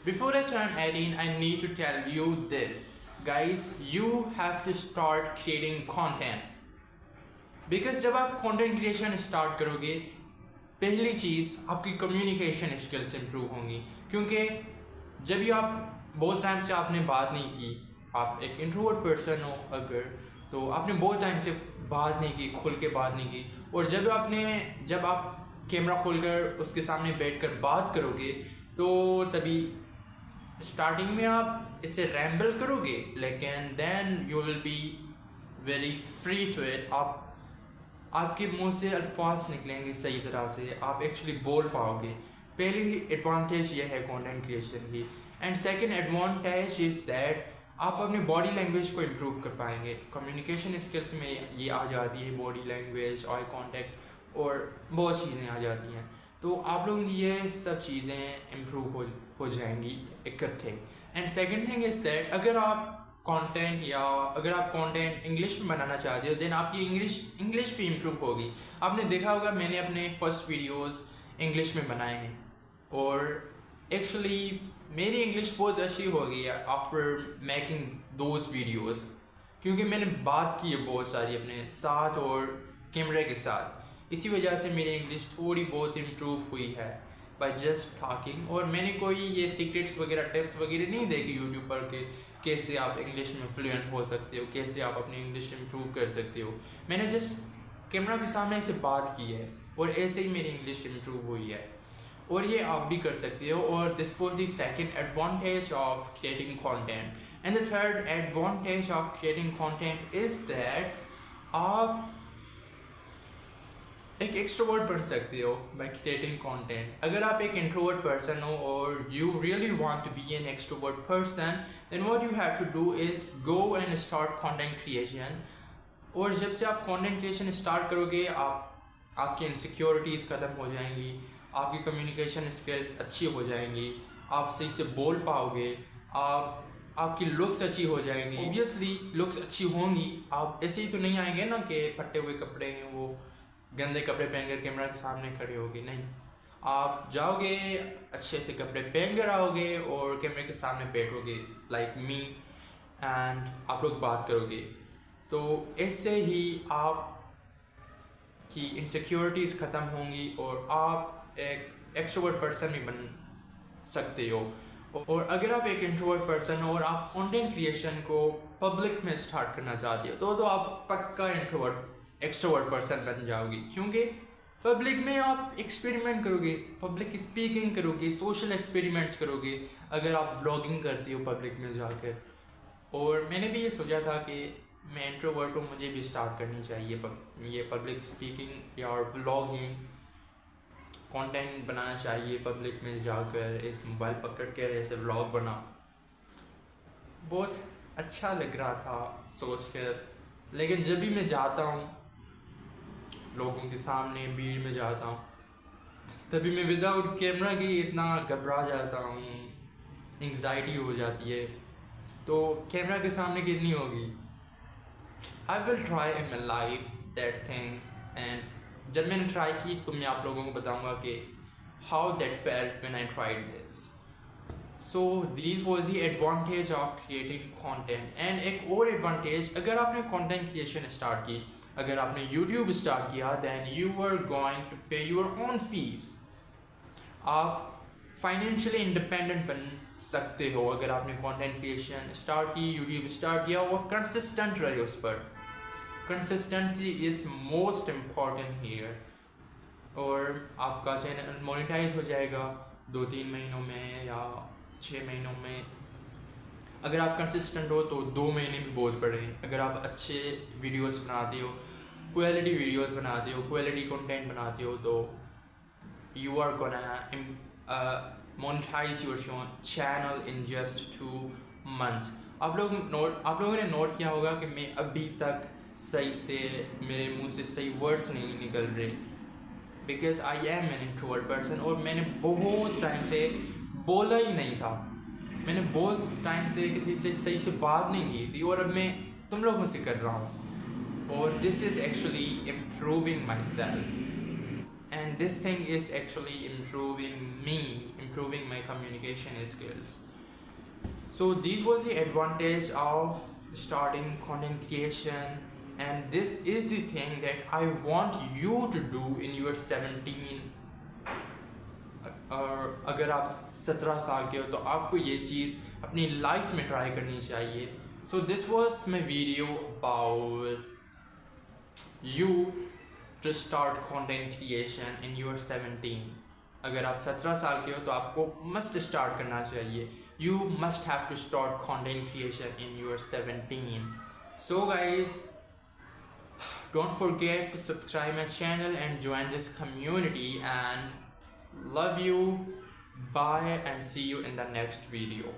Before I turn 18, I need to tell you this. Guys, you have to start creating content. Because जब आप content creation start करोगे, पहली चीज़ आपकी communication skills improve होंगी, क्योंकि जब भी आप बहुत टाइम से आपने बात नहीं की, आप एक इंट्रोवर्ट पर्सन हो अगर, तो आपने बहुत टाइम से बात नहीं की, खुल के बात नहीं की, और जब आप कैमरा खोलकर उसके सामने बैठकर बात करोगे तो तभी स्टार्टिंग में आप इसे रैम्बल करोगे, लेकिन then you will be very free to it. आपके मुंह से अल्फाज निकलेंगे सही तरह से, आप एक्चुअली बोल पाओगे। पहली एडवांटेज ये है कंटेंट क्रिएशन की। And second advantage is that आप अपने बॉडी लैंग्वेज को इम्प्रूव कर पाएंगे। कम्युनिकेशन स्किल्स में ये आ जाती है, बॉडी लैंग्वेज, आई कांटेक्ट और बहुत चीज़ें आ जाती हैं। तो आप लोगों की ये सब चीज़ें इम्प्रूव हो जाएंगी इकट्ठे। And second thing is that अगर आप कंटेंट इंग्लिश में बनाना चाहते हो, देन आपकी इंग्लिश भी इम्प्रूव होगी। आपने देखा होगा मैंने अपने फर्स्ट वीडियोस इंग्लिश में बनाए हैं, और एक्चुअली मेरी इंग्लिश बहुत अच्छी हो गई है आफ्टर मेकिंग दोज वीडियोस, क्योंकि मैंने बात की है बहुत सारी अपने साथ और कैमरे के साथ। इसी वजह से मेरी इंग्लिश थोड़ी बहुत इम्प्रूव हुई है बाय जस्ट टॉकिंग। और मैंने कोई ये सीक्रेट्स वगैरह, टिप्स वगैरह नहीं देखी यूट्यूब पर के कैसे आप इंग्लिश में फ्लुएंट हो सकते हो, कैसे आप अपनी इंग्लिश इम्प्रूव कर सकते हो। मैंने जस्ट कैमरा के सामने से बात की है और ऐसे ही मेरी इंग्लिश इम्प्रूव हुई है, और ये आप भी कर सकते हो। और this was the second advantage of creating content. And the third advantage of creating content is that आप एक एक्सट्रोवर्ट बन सकते हो बाय क्रिएटिंग कंटेंट। अगर आप एक इंट्रोवर्ट पर्सन हो और you really want to be an extrovert person, then what you have to do is go and start content creation. और जब से आप कंटेंट क्रिएशन स्टार्ट करोगे, आपकी इनसिक्योरिटीज़ ख़त्म हो जाएंगी, आपकी कम्युनिकेशन स्किल्स अच्छी हो जाएंगी, आप सही से बोल पाओगे, आपकी लुक्स अच्छी हो जाएंगी। ऑब्वियसली लुक्स अच्छी होंगी, आप ऐसे ही तो नहीं आएंगे ना कि फटे हुए कपड़े हैं, वो गंदे कपड़े पहनकर कैमरा के सामने खड़े होगे, नहीं। आप जाओगे अच्छे से कपड़े पहन कर आओगे और कैमरे के सामने बैठोगे लाइक मी, एंड आप लोग बात करोगे। तो ऐसे ही आपकी इनसिक्योरिटीज़ ख़त्म होंगी और आप एक एक्सट्रोवर्ट पर्सन भी बन सकते हो। और अगर आप एक इंट्रोवर्ट पर्सन हो और आप कंटेंट क्रिएशन को पब्लिक में स्टार्ट करना चाहते हो, तो आप पक्का एक्सट्रोवर्ट पर्सन बन जाओगी, क्योंकि पब्लिक में आप एक्सपेरिमेंट करोगे, पब्लिक स्पीकिंग करोगे, सोशल एक्सपेरिमेंट्स करोगे अगर आप व्लॉगिंग करते हो पब्लिक में जाकर। और मैंने भी ये सोचा था कि मैं इंट्रोवर्ट हूँ, मुझे भी स्टार्ट करनी चाहिए ये पब्लिक स्पीकिंग या व्लॉगिंग, कंटेंट बनाना चाहिए पब्लिक में जाकर, इस मोबाइल पकड़ कर ऐसे व्लॉग बना। बहुत अच्छा लग रहा था सोच कर, लेकिन जब भी मैं जाता हूँ लोगों के सामने, भीड़ में जाता हूँ, तभी मैं विदाउट कैमरा की इतना घबरा जाता हूँ, एंग्जाइटी हो जाती है। तो कैमरा के सामने कितनी होगी। I will try in my life that thing, and जब मैंने ट्राई की तो मैं आप लोगों को बताऊँगा कि how that felt when I tried this. So this was the advantage of creating content. And एक और एडवांटेज, अगर आपने कॉन्टेंट क्रिएशन स्टार्ट की, अगर आपने यूट्यूब स्टार्ट किया, then you are going to pay your own fees. आप financially independent बन सकते हो अगर आपने कंटेंट क्रिएशन स्टार्ट की, यूट्यूब स्टार्ट किया और कंसिस्टेंट रहे उस पर। Consistency is most important here. और आपका चैनल मोनेटाइज हो जाएगा 2-3 महीनों में या 6 महीनों में। अगर आप कंसिस्टेंट हो तो 2 महीने भी बहुत बड़े हैं। अगर आप अच्छे वीडियोस बनाते हो, क्वालिटी वीडियोस बनाते हो, क्वालिटी कंटेंट बनाते हो, तो you are gonna monetize your channel in just 2 months। आप लोगों ने नोट किया होगा कि मैं अभी तक सही से, मेरे मुंह से सही वर्ड्स नहीं निकल रहे, because I am an introvert person. और मैंने बहुत टाइम से बोला ही नहीं था, मैंने बहुत टाइम से किसी से सही से बात नहीं की थी, और अब मैं तुम लोगों से कर रहा हूँ, और this is actually improving my self. and this thing is actually improving my communication skills. So this was the advantage of starting content creation, and this is the thing that I want you to do in your 17, और अगर आप 17 साल के हो तो आपको ये चीज़ अपनी लाइफ में ट्राई करनी चाहिए. So this was my video about you to start content creation in your 17. अगर आप 17 साल के हो तो आपको मस्ट स्टार्ट करना चाहिए. You must have to start content creation in your 17. So guys, don't forget to subscribe my channel and join this community, and love you. Bye and see you in the next video.